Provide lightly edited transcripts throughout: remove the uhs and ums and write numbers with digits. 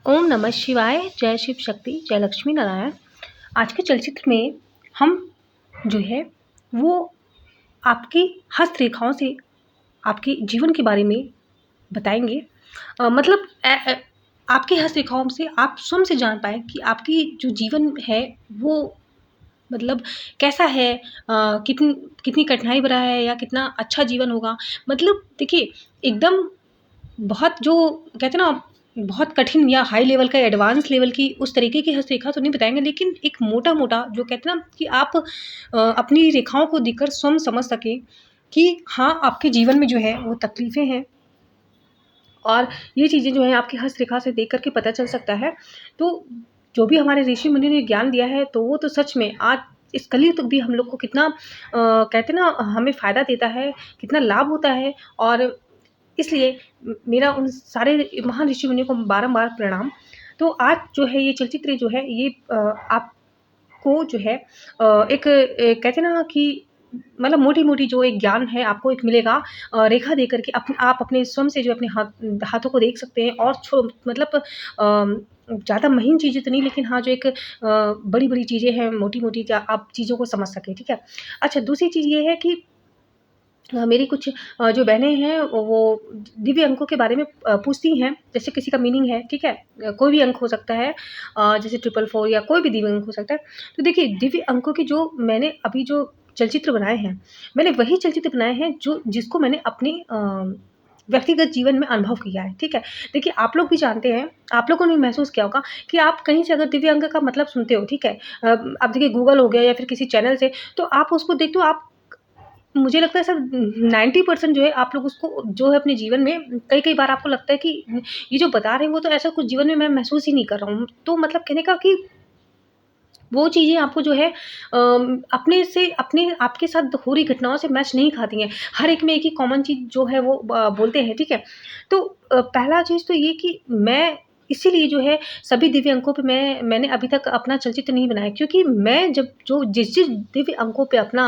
ओम नमः शिवाय, जय शिव शक्ति, जय लक्ष्मी नारायण। आज के चलचित्र में हम जो है वो आपकी हस्तरेखाओं से आपके जीवन के बारे में बताएँगे। मतलब आपकी हस्तरेखाओं से आप स्वयं से जान पाएँ कि आपकी जो जीवन है वो मतलब कैसा है, कितनी कितनी कठिनाई भरा है या कितना अच्छा जीवन होगा। मतलब देखिए एकदम बहुत जो कहते हैं ना बहुत कठिन या हाई लेवल का एडवांस लेवल की उस तरीके की हस्तरेखा तो नहीं बताएँगे, लेकिन एक मोटा-मोटा जो कहते हैं ना कि आप अपनी रेखाओं को देखकर स्वयं समझ सकें कि हाँ, आपके जीवन में जो है वो तकलीफ़ें हैं और ये चीज़ें जो हैं आपकी हस्तरेखा से देख कर के पता चल सकता है। तो जो भी हमारे ऋषि-मुनि ने ज्ञान दिया है, तो वो तो सच में आज इस कलयुग भी हम लोग को कितना कहते हैं ना हमें फ़ायदा देता है, कितना लाभ होता है और इसलिए मेरा उन सारे महान ऋषि-मुनियों को बारंबार प्रणाम। तो आज जो है ये चलचित्र जो है ये आपको जो है एक कहते हैं ना कि मतलब मोटी-मोटी जो एक ज्ञान है आपको एक मिलेगा, रेखा दे कर के आप अपने स्वयं से जो अपने हाथों को देख सकते हैं और मतलब ज़्यादा महीन चीज़ें तो नहीं, लेकिन हाँ, जो एक बड़ी-बड़ी चीज़ें हैं, मोटी-मोटी आप चीज़ों को समझ सकें, ठीक है? अच्छा, दूसरी चीज़ ये है कि मेरी कुछ जो बहनें हैं वो दिव्य अंकों के बारे में पूछती हैं, जैसे किसी का मीनिंग है, ठीक है? कोई भी अंक हो सकता है, जैसे 444 या कोई भी दिव्य अंक हो सकता है। तो देखिए दिव्य अंकों की जो मैंने अभी जो चलचित्र बनाए हैं, मैंने वही चलचित्र बनाए हैं जो जिसको मैंने अपनी व्यक्तिगत जीवन में अनुभव किया है, ठीक है? देखिए आप लोग भी जानते हैं, आप लोगों ने भी महसूस किया होगा कि आप कहीं से अगर दिव्य अंक का मतलब सुनते हो, ठीक है? अब देखिए गूगल हो गया या फिर किसी चैनल से, तो आप उसको देखते हो, आप मुझे लगता है सर 90% जो है आप लोग उसको जो है अपने जीवन में कई-कई बार आपको लगता है कि ये जो बता रहे हैं वो तो ऐसा कुछ जीवन में मैं महसूस ही नहीं कर रहा हूँ। तो मतलब कहने का कि वो चीज़ें आपको जो है अपने से अपने आपके साथ हो रही घटनाओं से मैच नहीं खाती हैं। हर एक में एक ही कॉमन चीज़ जो है वो बोलते हैं, ठीक है? तो पहला चीज़ तो ये कि मैं इसीलिए जो है सभी दिव्य अंकों पे मैंने अभी तक अपना चलचित्र नहीं बनाया, क्योंकि मैं जब जो जिस-जिस दिव्य अंकों पे अपना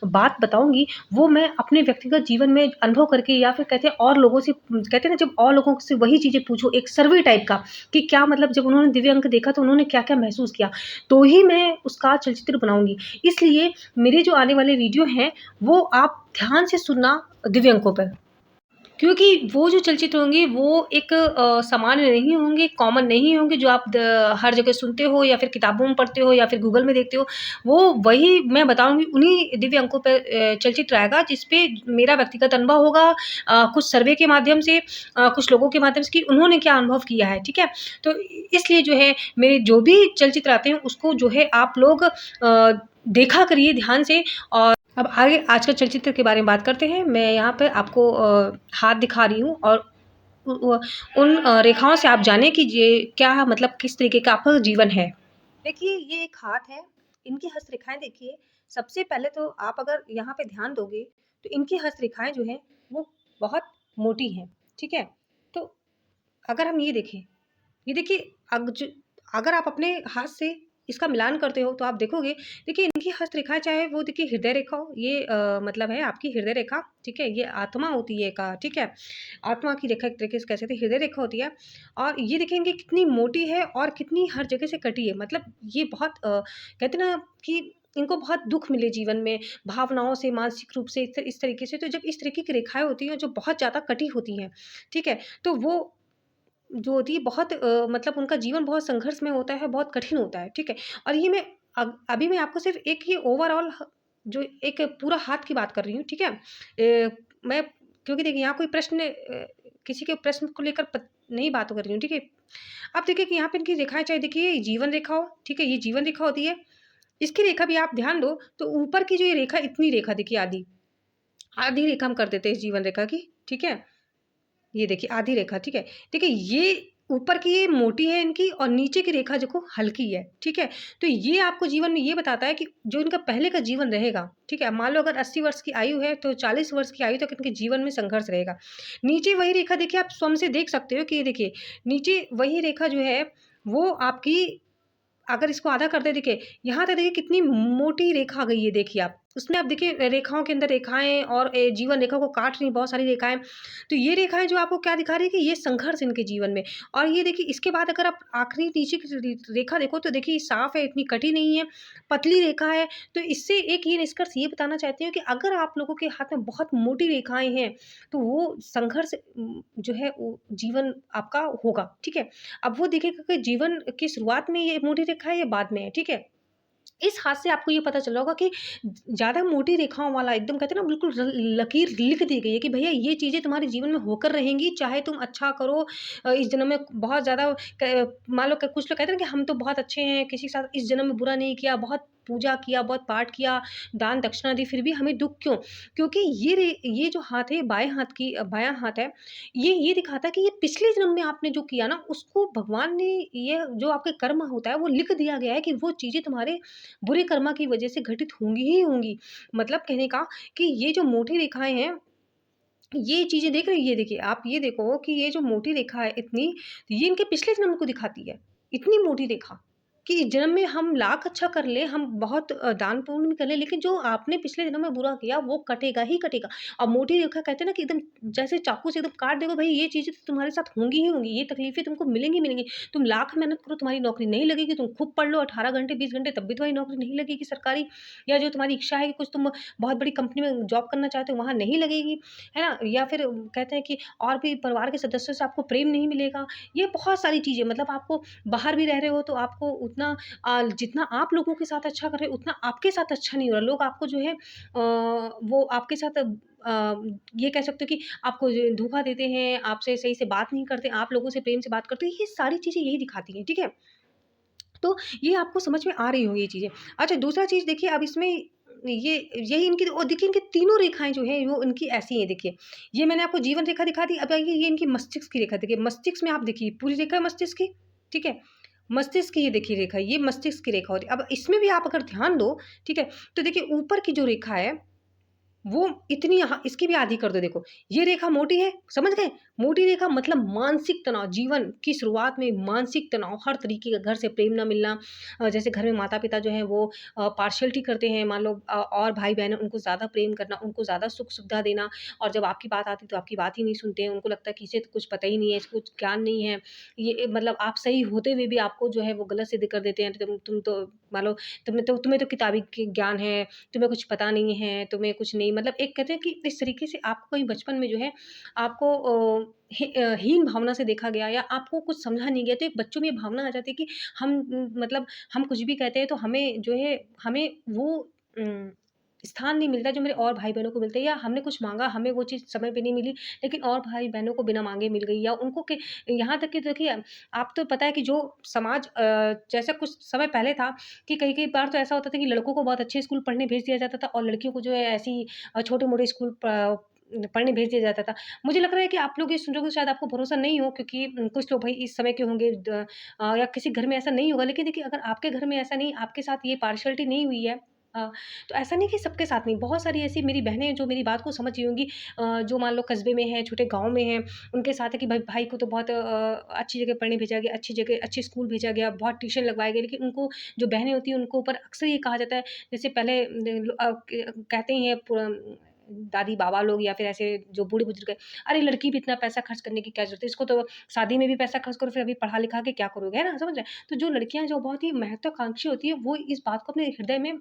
बात बताऊँगी, वो मैं अपने व्यक्तिगत जीवन में अनुभव करके या फिर कहते हैं और लोगों से कहते हैं ना जब और लोगों से वही चीज़ें पूछो, एक सर्वे टाइप का कि क्या मतलब जब उन्होंने दिव्य अंक देखा तो उन्होंने क्या-क्या महसूस किया, तो ही मैं उसका चलचित्र बनाऊँगी। इसलिए मेरे जो आने वाले वीडियो हैं, वो आप ध्यान से सुनना दिव्य अंकों पर। क्योंकि वो जो चलचित्र होंगे वो एक सामान्य नहीं होंगे, कॉमन नहीं होंगे जो आप हर जगह सुनते हो या फिर किताबों में पढ़ते हो या फिर गूगल में देखते हो। वो वही मैं बताऊँगी, उन्हीं दिव्य अंकों पे चलचित्र आएगा जिस पे मेरा व्यक्तिगत अनुभव होगा, कुछ सर्वे के माध्यम से, कुछ लोगों के माध्यम से कि उन्होंने क्या अनुभव किया है, ठीक है? तो इसलिए जो है मेरे जो भी चलचित्र आते हैं उसको जो है आप लोग देखा करिए ध्यान से। और अब आगे आज का चलचित्र के बारे में बात करते हैं। मैं यहाँ पे आपको हाथ दिखा रही हूँ और उन रेखाओं से आप जानें कि ये क्या मतलब किस तरीके का आपका जीवन है। देखिए ये एक हाथ है, इनकी हस्तरेखाएँ देखिए, सबसे पहले तो आप अगर यहाँ पे ध्यान दोगे, तो इनकी हस्तरेखाएँ जो हैं वो बहुत मोटी हैं, ठीक है? तो अगर हम ये देखें, ये देखिए अगर आप अपने हाथ से इसका मिलान करते हो तो आप देखोगे, देखिए इनकी हस्तरेखाएँ चाहे वो देखिए हृदय रेखा हो, ये मतलब है आपकी हृदय रेखा, ठीक है? ये आत्मा होती है एक, ठीक है? आत्मा की रेखा एक तरीके से कह सकते हैं, हृदय रेखा होती है और ये देखिए इनकी कितनी मोटी है और कितनी हर जगह से कटी है। मतलब ये बहुत कहते हैं ना कि इनको बहुत दुःख मिले जीवन में, भावनाओं से, मानसिक रूप से इस तरीके से। तो जब इस तरीके की रेखाएँ होती हैं जो बहुत ज़्यादा कटी होती हैं, ठीक है? तो वो जो होती है बहुत मतलब उनका जीवन बहुत संघर्ष में होता है, बहुत कठिन होता है, ठीक है? और ये मैं अभी मैं आपको सिर्फ़ एक ही ओवरऑल जो एक पूरा हाथ की बात कर रही हूँ, ठीक है? मैं क्योंकि देखिए यहाँ कोई प्रश्न किसी के प्रश्न को लेकर नहीं बात कर रही हूँ, ठीक है? अब देखिए कि यहाँ पे इनकी रेखाएँ चाहे देखिए जीवन रेखा हो, ठीक है? ये जीवन रेखा होती है। इसकी रेखा भी आप ध्यान दो तो ऊपर की जो ये रेखा, इतनी रेखा देखिए आधी, आधी रेखा हम कर देते हैं इस जीवन रेखा की, ठीक है? ये देखिए आधी रेखा, ठीक है? देखिए ये ऊपर की ये मोटी है इनकी और नीचे की रेखा देखो हल्की है, ठीक है? तो ये आपको जीवन में ये बताता है कि जो इनका पहले का जीवन रहेगा, ठीक है? मान लो अगर 80 वर्ष की आयु है तो 40 वर्ष की आयु तक इनके जीवन में संघर्ष रहेगा। नीचे वही रेखा देखिए, आप स्वयं से देख सकते हो कि ये देखिए, नीचे वही रेखा जो है वो आपकी, अगर इसको आधा कर दें देखिए, यहाँ तक देखिए कितनी मोटी रेखा आ गई है देखिए आप। उसमें आप देखिए रेखाओं के अंदर रेखाएँ और जीवन रेखा को काट रही हैं बहुत सारी रेखाएँ। तो ये रेखाएँ जो आपको क्या दिखा रही है कि ये संघर्ष इनके जीवन में। और ये देखिए इसके बाद अगर आप आखिरी नीचे की रेखा देखो तो देखिए साफ़ है, इतनी कटी नहीं है, पतली रेखा है। तो इससे एक ये निष्कर्ष ये बताना चाहती हूँ कि अगर आप लोगों के हाथ में बहुत मोटी रेखाएँ हैं, तो वो संघर्ष जो है वो जीवन आपका होगा, ठीक है? अब वो देखिएगा कि जीवन की शुरुआत में ये मोटी रेखा है या बाद में है, ठीक है? इस हाथ से आपको ये पता चला होगा कि ज़्यादा मोटी रेखाओं वाला एकदम कहते हैं ना बिल्कुल लकीर लिख दी गई है कि भैया ये चीज़ें तुम्हारे जीवन में होकर रहेंगी, चाहे तुम अच्छा करो इस जन्म में बहुत ज़्यादा मान लो कुछ लोग कहते हैं ना कि हम तो बहुत अच्छे हैं, किसी के साथ इस जन्म में बुरा नहीं किया, बहुत पूजा किया, बहुत पाठ किया, दान दक्षिणा दी, फिर भी हमें दुःख क्यों? क्योंकि ये जो हाथ है बाएँ हाथ की बायाँ हाथ है, ये दिखाता है कि ये पिछले जन्म में आपने जो किया ना उसको भगवान ने ये जो आपके कर्म होता है वो लिख दिया गया है कि वो चीज़ें तुम्हारे बुरे कर्मा की वजह से घटित होंगी ही होंगी। मतलब कहने का कि ये जो मोटी रेखाएँ हैं, ये चीज़ें देख रही हैं, ये देखिए, आप ये देखो कि ये जो मोटी रेखा है इतनी, ये इनके पिछले जन्म को दिखाती है। इतनी मोटी रेखा कि इस जन्म में हम लाख अच्छा कर लें, हम बहुत दान पुण्य भी कर लें, लेकिन जो आपने पिछले जन्म में बुरा किया, वो कटेगा ही कटेगा। और मोटी रेखा कहते हैं ना कि एकदम जैसे चाकू से एकदम काट देगा, भई ये चीज़ें तो तुम्हारे साथ होंगी ही होंगी, ये तकलीफ़ें तुमको मिलेंगी मिलेंगी। तुम लाख मेहनत करो, तुम्हारी नौकरी नहीं लगेगी, तुम खूब पढ़ लो 18 घंटे, 20 घंटे, तब भी तुम्हारी नौकरी नहीं लगेगी सरकारी। या जो तुम्हारी इच्छा है कि कुछ तुम बहुत बड़ी कंपनी में जॉब करना चाहते हो, वहाँ नहीं लगेगी, है ना? या फिर कहते हैं कि और भी परिवार के सदस्यों से आपको प्रेम नहीं मिलेगा। ये बहुत सारी चीज़ें मतलब आपको बाहर भी रह रहे हो तो आपको उतना जितना आप लोगों के साथ अच्छा कर रहे हो उतना आपके साथ अच्छा नहीं हो रहा। लोग आपको जो है वो आपके साथ ये कह सकते हो कि आपको जो धोखा देते हैं, आपसे सही से बात नहीं करते, आप लोगों से प्रेम से बात करते हो, ये सारी चीज़ें यही दिखाती हैं, ठीक है? तो ये आपको समझ में आ रही होंगी ये चीज़ें। अच्छा दूसरा चीज़ देखिए अब इसमें ये यही इनकी और देखिए इनकी तीनों रेखाएँ जो हैं वो इनकी ऐसी हैं देखिए। ये मैंने आपको जीवन रेखा दिखा दी, अब आइए ये इनकी मस्तिष्क की रेखा देखिए। मस्तिष्क में आप देखिए पूरी रेखा है मस्तिष्क की, ठीक है? मस्तिष्क की ये देखिए रेखा, ये मस्तिष्क की रेखा होती है। अब इसमें भी आप अगर ध्यान दो, ठीक है? तो देखिए ऊपर की जो रेखा है वो इतनी यहाँ इसकी भी आधी कर दो देखो, ये रेखा मोटी है, समझ गए? मोटी रेखा मतलब मानसिक तनाव, जीवन की शुरुआत में मानसिक तनाव, हर तरीके का घर से प्रेम ना मिलना जैसे घर में माता-पिता जो हैं वो पार्शियलिटी करते हैं, मान लो और भाई-बहन हैं उनको ज़्यादा प्रेम करना, उनको ज़्यादा सुख-सुविधा देना और जब आपकी बात आती है तो आपकी बात ही नहीं सुनते हैं, उनको लगता है कि इसे तो कुछ पता ही नहीं है, इसको कुछ ज्ञान नहीं है। ये मतलब आप सही होते हुए भी आपको जो है वो गलत सिद्ध कर देते हैं, तुम तो मान लो तुम्हें तो किताबी ज्ञान है, तुम्हें कुछ पता नहीं है, तुम्हें कुछ नहीं मतलब एक कहते हैं कि इस तरीके से आपको कहीं बचपन में जो है आपको हीन भावना से देखा गया या आपको कुछ समझा नहीं गया, तो एक बच्चों में ये भावना आ जाती है कि हम मतलब हम कुछ भी कहते हैं तो हमें जो है हमें वो उम, स्थान नहीं मिलता जो मेरे और भाई-बहनों को मिलता है या हमने कुछ माँगा, हमें वो चीज़ समय पे नहीं मिली, लेकिन और भाई-बहनों को बिना माँगे मिल गई या उनको के यहाँ तक कि देखिए आप तो पता है कि जो समाज जैसा कुछ समय पहले था कि कई-कई बार तो ऐसा होता था कि लड़कों को बहुत अच्छे स्कूल पढ़ने भेज दिया जाता था और लड़कियों को जो है ऐसी छोटे-मोटे स्कूल पढ़ने भेज दिया जाता था। मुझे लग रहा है कि आप लोग ये सुन रहे हो तो शायद आपको भरोसा नहीं हो क्योंकि कुछ लोग भई इस समय के होंगे या किसी घर में ऐसा नहीं होगा। लेकिन देखिए अगर आपके घर में ऐसा नहीं आपके साथ ये पार्शियलिटी नहीं हुई है अ, तो ऐसा नहीं कि सबके साथ नहीं, बहुत सारी ऐसी मेरी बहनें हैं जो मेरी बात को समझ रही होंगी जो मान लो कस्बे में हैं, छोटे गाँव में हैं, उनके साथ है कि भाई भाई को तो बहुत अच्छी जगह पढ़ने भेजा गया, अच्छी जगह अच्छे स्कूल भेजा गया, बहुत ट्यूशन लगवाए गए, लेकिन उनको जो बहनें होती हैं उनको ऊपर अक्सर ये कहा जाता है जैसे पहले कहते ही हैं दादी-बाबा लोग या फिर ऐसे जो बूढ़े-बुजुर्ग हैं, "अरे! लड़की पे इतना पैसा खर्च करने की क्या ज़रूरत है? इसको तो शादी में भी पैसा खर्च करो, फिर अभी पढ़ा-लिखा के क्या करोगे?" है ना? समझ रहे हैं? तो जो लड़कियाँ जो बहुत ही महत्वाकांक्षी होती हैं, वो इस बात को अपने हृदय में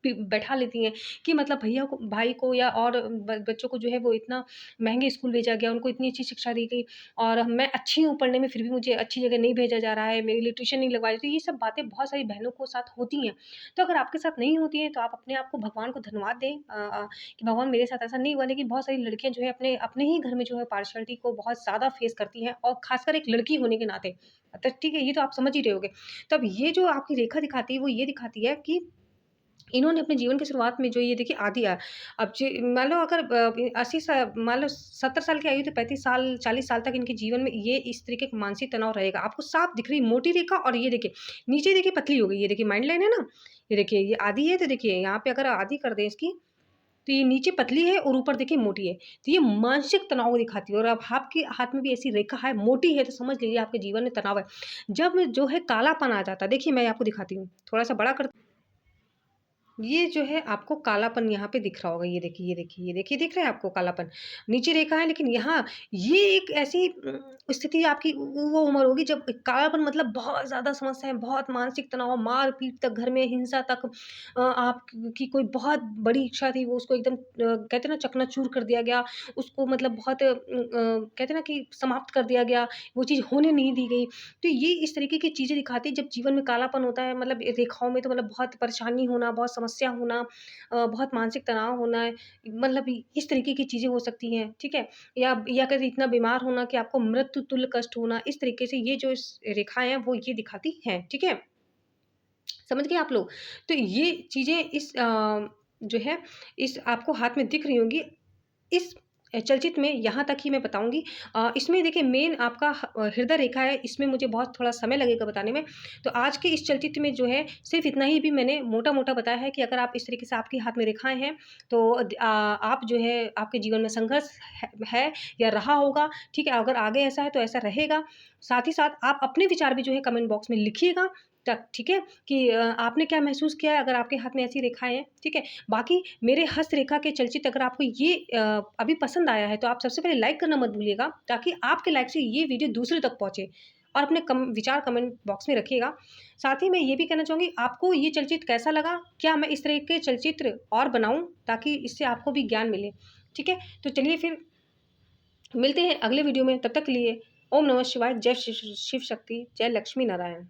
बैठा लेती हैं कि मतलब भैया को भाई को या और बच्चों को जो है वो इतना महँगे स्कूल भेजा गया, उनको इतनी अच्छी शिक्षा दी गई और मैं अच्छी हूँ पढ़ने में फिर भी मुझे अच्छी जगह नहीं भेजा जा रहा है, मेरे लिए ट्यूशन नहीं लगवाई तो ये सब बातें बहुत सारी बहनों को साथ होती हैं। तो अगर आपके साथ नहीं होती हैं तो आप अपने आप को भगवान को धन्यवाद दें कि भगवान मेरे साथ ऐसा नहीं हुआ लेकिन बहुत सारी लड़कियाँ जो है अपने अपने ही घर में जो है पार्शियलिटी को बहुत ज़्यादा फेस करती हैं और ख़ासकर एक लड़की होने के नाते। तो ठीक है, ये तो आप समझ ही रहे होंगे। तब ये जो आपकी रेखा दिखाती है वो ये दिखाती है कि इन्होंने अपने जीवन की शुरुआत में जो ये देखिए आदि अब जी मान लो अगर 80 सा मान लो 70 साल की आयु तो 35 साल 40 साल तक इनके जीवन में ये इस तरीके का मानसिक तनाव रहेगा। आपको साफ दिख रही है मोटी रेखा और ये देखिए नीचे देखिए पतली हो गई। ये देखिए माइंड लाइन है ना? ये देखिए ये आधी है तो देखिए यहाँ पे अगर आधी कर दें इसकी तो ये नीचे पतली है और ऊपर देखिए मोटी है। तो ये मानसिक तनाव को दिखाती है और अब आपके हाथ में भी ऐसी रेखा है, मोटी है तो समझ लीजिए आपके जीवन में तनाव है। जब जो है कालापन आ जाता है देखिए मैं आपको दिखाती हूँ। थोड़ा-सा बड़ा कर ये जो है आपको कालापन यहाँ पे दिख रहा होगा, ये देखिए, ये देखिए, ये देखिए, दिख रहा है आपको कालापन? नीचे रेखा है लेकिन यहाँ ये एक ऐसी स्थिति आपकी वो उम्र होगी जब कालापन मतलब बहुत ज़्यादा समस्याएँ, बहुत मानसिक तनाव, मार-पीट तक, घर में हिंसा तक आप की कोई बहुत बड़ी इच्छा थी वो उसको एकदम कहते हैं ना चकनाचूर कर दिया गया, उसको मतलब बहुत कहते हैं ना कि समाप्त कर दिया गया, वो चीज़ होने नहीं दी गई। तो ये इस तरीके की चीज़ें दिखाती है जब जीवन में कालापन होता है मतलब रेखाओं में तो मतलब बहुत परेशानी होना, बहुत समस्या होना बहुत मानसिक तनाव होना है, मतलब इस तरीके की चीज़ें हो सकती हैं, ठीक है? या कभी इतना बीमार होना कि आपको मृत्यु तुल्य कष्ट होना, इस तरीके से ये जो रेखाएँ हैं वो ये दिखाती हैं, ठीक है? समझ गए आप लोग? तो ये चीज़ें जो है इस आपको हाथ में दिख रही होंगी। इस चलचित्र में यहाँ तक ही मैं बताऊँगी। इसमें देखिए मेन आपका हृदय रेखा है, इसमें मुझे बहुत थोड़ा समय लगेगा बताने में। तो आज के इस चलचित्र में जो है सिर्फ़ इतना ही भी मैंने मोटा-मोटा बताया है कि अगर आप इस तरीके से आपके हाथ में रेखाएँ हैं तो आप जो है आपके जीवन में संघर्ष है या रहा होगा, ठीक है? अगर आगे ऐसा है तो ऐसा रहेगा। साथ ही साथ आप अपने विचार भी जो है कमेंट बॉक्स में लिखिएगा तक ठीक है? कि आपने क्या महसूस किया है अगर आपके हाथ में ऐसी रेखाएँ हैं, ठीक है? बाकी मेरे हस्तरेखा के चलचित्र अगर आपको ये अभी पसंद आया है तो आप सबसे पहले लाइक करना मत भूलिएगा ताकि आपके लाइक से ये वीडियो दूसरे तक पहुँचे और अपने विचार कमेंट बॉक्स में रखिएगा। साथ ही मैं ये भी कहना चाहूँगी आपको ये चलचित्र कैसा लगा? क्या मैं इस तरह के चलचित्र और बनाऊँ ताकि इससे आपको भी ज्ञान मिले? ठीक है? तो चलिए फिर मिलते हैं अगले वीडियो में, तब तक के लिए ओम नमः शिवाय, जय शिव शक्ति, जय लक्ष्मी नारायण।